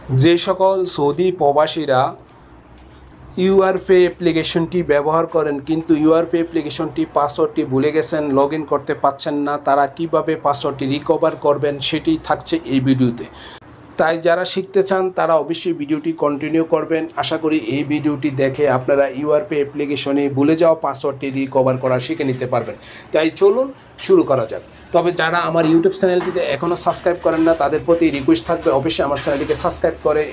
যে সকল সৌদি প্রবাসীরা ইউআরপে অ্যাপ্লিকেশনটি ব্যবহার করেন কিন্তু ইউআরপে অ্যাপ্লিকেশনটি পাসওয়ার্ডটি ভুলে গেছেন, লগ ইন করতে পারছেন না, তারা কিভাবে পাসওয়ার্ডটি রিকভার করবেন সেটি থাকছে এই ভিডিওতে। তাই যারা শিখতে চান তারা অবশ্যই ভিডিওটি কন্টিনিউ করবেন। আশা করি এই ভিডিওটি দেখে আপনারা ইউআরপে অ্যাপ্লিকেশনে ভুলে যাওয়া পাসওয়ার্ডটি রিকভার করা শিখে নিতে পারবেন। তাই চলুন শুরু করা যাক। তবে যারা আমার ইউটিউব চ্যানেলটিতে এখনও সাবস্ক্রাইব করেন না তাদের প্রতি রিকোয়েস্ট থাকবে অবশ্যই আমার চ্যানেলটিকে সাবস্ক্রাইব করে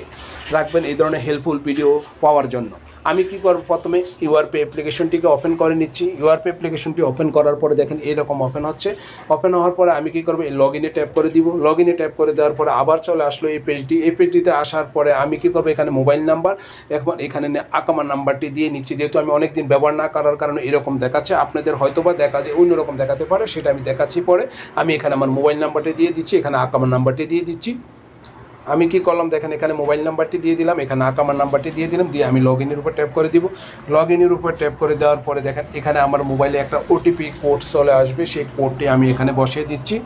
রাখবেন এই ধরনের হেল্পফুল ভিডিও পাওয়ার জন্য। আমি কি করব, প্রথমে ইউআরপে অ্যাপ্লিকেশনটিকে ওপেন করে নিচ্ছি। ইউআরপে অ্যাপ্লিকেশনটি ওপেন করার পরে দেখেন এরকম ওপেন হচ্ছে। ওপেন হওয়ার পরে আমি কি করব, এই লগ ইনে ট্যাপ করে দিব। লগ ইনে ট্যাপ করে দেওয়ার পরে আবার চলে আসলো এই পেজটি। এই পেজটিতে আসার পরে আমি কি করব, এখানে মোবাইল নাম্বার, এখন এখানে আকামা নাম্বারটি দিয়ে নিচ্ছি। যেহেতু আমি অনেক দিন ব্যবহার না করার কারণে এরকম দেখাচ্ছে, আপনাদের হয়তোবা দেখা যায় অন্যরকম দেখাতে পারে, সেটা আমি দেখাচ্ছি পরে। আমি এখানে আমার মোবাইল নাম্বারটি দিয়ে দিচ্ছি, এখানে আকামা নাম্বারটি দিয়ে দিচ্ছি। আমি কি করলাম দেখেন, এখানে মোবাইল নাম্বারটি দিয়ে দিলাম, এখানে আকামার নাম্বারটি দিয়ে দিলাম, দিয়ে আমি লগ ইনের উপর ট্যাপ করে দিব। লগ ইনের উপর ট্যাপ করে দেওয়ার পরে দেখেন এখানে আমার মোবাইলে একটা ওটিপি কোড চলে আসবে, সেই কোডটি আমি এখানে বসিয়ে দিচ্ছি।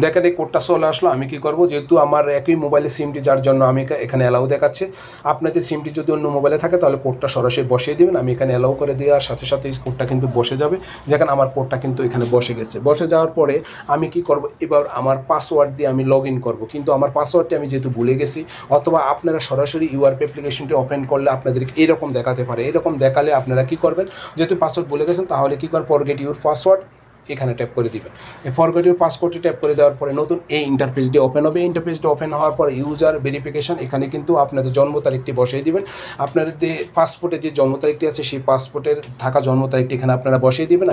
দেখেন এই কোডটা চলে আসলো। আমি কি করব, যেহেতু আমার একই মোবাইলে সিমটি, যার জন্য আমি এখানে অ্যালাউ দেখাচ্ছে। আপনাদের সিমটি যদি অন্য মোবাইলে থাকে তাহলে কোডটা সরাসরি বসিয়ে দেবেন। আমি এখানে অ্যালাউ করে দেওয়ার সাথে সাথে এই কোডটা কিন্তু বসে যাবে। দেখেন আমার কোডটা কিন্তু এখানে বসে গেছে। বসে যাওয়ার পরে আমি কি করব, এবার আমার পাসওয়ার্ড দিয়ে আমি লগ ইন করবো। কিন্তু আমার পাসওয়ার্ডটি আমি যেহেতু ভুলে গেছি, অথবা আপনারা সরাসরি ইউআরপি অ্যাপ্লিকেশনটি ওপেন করলে আপনাদেরকে এরকম দেখাতে পারে। এরকম দেখালে আপনারা কি করবেন, যেহেতু পাসওয়ার্ড ভুলে গেছেন তাহলে কি করবেন, ফরগেট ইউর পাসওয়ার্ড এখানে ট্যাপ করে দিবেন। এই ফরগেট ইউর পাসওয়ার্ডটি ট্যাপ করে দেওয়ার পরে নতুন এই ইন্টারফেসটি ওপেন হবে। ইন্টারফেসটি ওপেন হওয়ার পরে ইউজার ভেরিফিকেশন, এখানে কিন্তু আপনাদের জন্ম তারিখটি বসিয়ে দিবেন। আপনাদের যে পাসপোর্টে যে জন্ম তারিখটি আছে সেই পাসপোর্টের থাকা জন্ম তারিখটি এখানে আপনারা বসিয়ে দিবেন।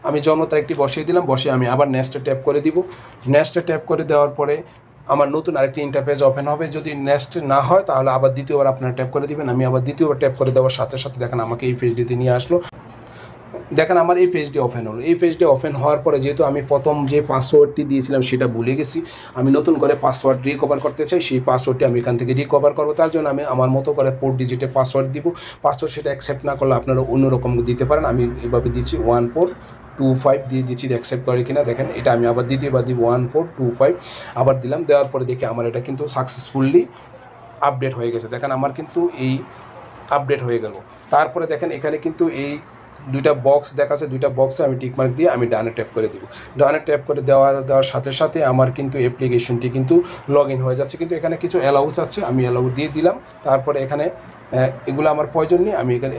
আমি জন্ম তারিখটি বসিয়ে দিলাম। বসিয়ে আমি আবার নেক্সটে ট্যাপ করে দিব। নেক্সটে ট্যাপ করে দেওয়ার পরে আমার নতুন আরেকটি ইন্টারফেস ওপেন হবে। যদি নেক্সট না হয় তাহলে আবার দ্বিতীয়বার আপনারা ট্যাপ করে দিবেন। আমি আবার দ্বিতীয়বার ট্যাপ করে দেওয়ার সাথে সাথে দেখেন আমাকে এই পেজটিতে নিয়ে আসলো। দেখেন আমার এই পেজটি ওপেন হলো। এই পেজটি ওপেন হওয়ার পরে যেহেতু আমি প্রথম যে পাসওয়ার্ডটি দিয়েছিলাম সেটা ভুলে গেছি, আমি নতুন করে পাসওয়ার্ড রিকভার করতে চাই। সেই পাসওয়ার্ডটি আমি এখান থেকে রিকভার করবো। তার জন্য আমি আমার মতো করে 4 ডিজিটের পাসওয়ার্ড দিব। পাসওয়ার্ড সেটা অ্যাকসেপ্ট না করলে আপনারা অন্যরকম দিতে পারেন। আমি এভাবে দিচ্ছি 1425 দিয়ে দিচ্ছি, অ্যাকসেপ্ট করে কিনা দেখেন। এটা আমি আবার দ্বিতীয়বার দিব 1425 আবার দিলাম। দেওয়ার পরে দেখি আমার এটা কিন্তু সাকসেসফুলি আপডেট হয়ে গেছে। দেখেন আমার কিন্তু এই আপডেট হয়ে গেল। তারপরে দেখেন এখানে কিন্তু এই দুইটা বক্স দেখাচ্ছে, দুইটা বক্সে আমি টিকমার্ক দিয়ে আমি ডানে ট্যাপ করে দিব। ডানে ট্যাপ করে দেওয়ার সাথে সাথে আমার কিন্তু অ্যাপ্লিকেশনটি কিন্তু লগ ইন হয়ে যাচ্ছে। কিন্তু এখানে কিছু অ্যালাউ চাচ্ছে, আমি অ্যালাউ দিয়ে দিলাম। তারপরে এখানে এগুলো আমার প্রয়োজন নেই, আমি এখানে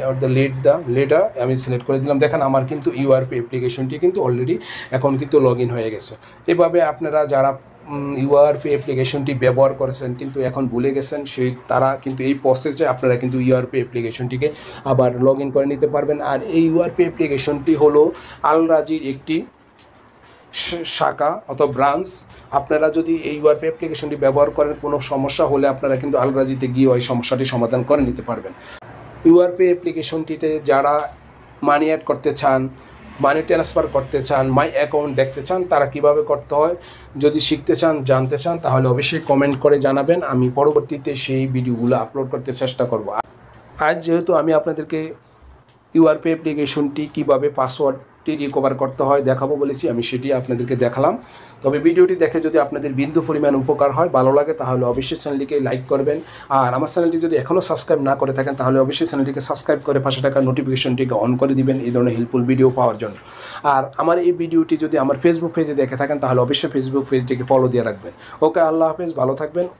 লেটার আমি সিলেক্ট করে দিলাম। দেখেন আমার কিন্তু ইউআরপি অ্যাপ্লিকেশনটি কিন্তু অলরেডি এখন কিন্তু লগ ইন হয়ে গেছে। এভাবে আপনারা যারা ইউআরপি অ্যাপ্লিকেশনটি ব্যবহার করেছেন কিন্তু এখন ভুলে গেছেন, তারা কিন্তু এই প্রসেসে আপনারা কিন্তু ইউআরপি অ্যাপ্লিকেশনটিকে আবার লগ ইন করে নিতে পারবেন। আর এই ইউআরপি অ্যাপ্লিকেশনটি হলো আল রাজির একটি শাখা অথবা ব্রাঞ্চ। আপনারা যদি এই ইউআরপি অ্যাপ্লিকেশনটি ব্যবহার করেন, কোনো সমস্যা হলে আপনারা কিন্তু আল রাজিতে গিয়ে ওই সমস্যাটি সমাধান করে নিতে পারবেন। ইউআরপি অ্যাপ্লিকেশনটিতে যারা মানি অ্যাড করতে চান, মানি ট্রান্সফার করতে চান, মাই অ্যাকাউন্ট দেখতে চান, তারা কিভাবে করতে হয় যদি শিখতে চান, জানতে চান, তাহলে অবশ্যই কমেন্ট করে জানাবেন। আমি পরবর্তীতে সেই ভিডিওগুলো আপলোড করতে চেষ্টা করব। আজ যেহেতু আমি আপনাদেরকে ইউআরপি অ্যাপ্লিকেশনটি কীভাবে পাসওয়ার্ডটি রিকভার করতে হয় দেখাবো বলেছি, আমি সেটি আপনাদেরকে দেখালাম। তবে ভিডিওটি দেখে যদি আপনাদের বিন্দু পরিমাণ উপকার হয়, ভালো লাগে, তাহলে অবশ্যই চ্যানেলটিকে লাইক করবেন। আর আমার চ্যানেলটি যদি এখনও সাবস্ক্রাইব না করে থাকেন তাহলে অবশ্যই চ্যানেলটিকে সাবস্ক্রাইব করে পাশে থাকা নোটিফিকেশনটিকে অন করে দিবেন এই ধরনের হেল্পফুল ভিডিও পাওয়ার জন্য। আর আমার এই ভিডিওটি যদি আমার ফেসবুক পেজে দেখে থাকেন তাহলে অবশ্যই ফেসবুক পেজটিকে ফলো দিয়ে রাখবেন। ওকে, আল্লাহ হাফেজ, ভালো থাকবেন।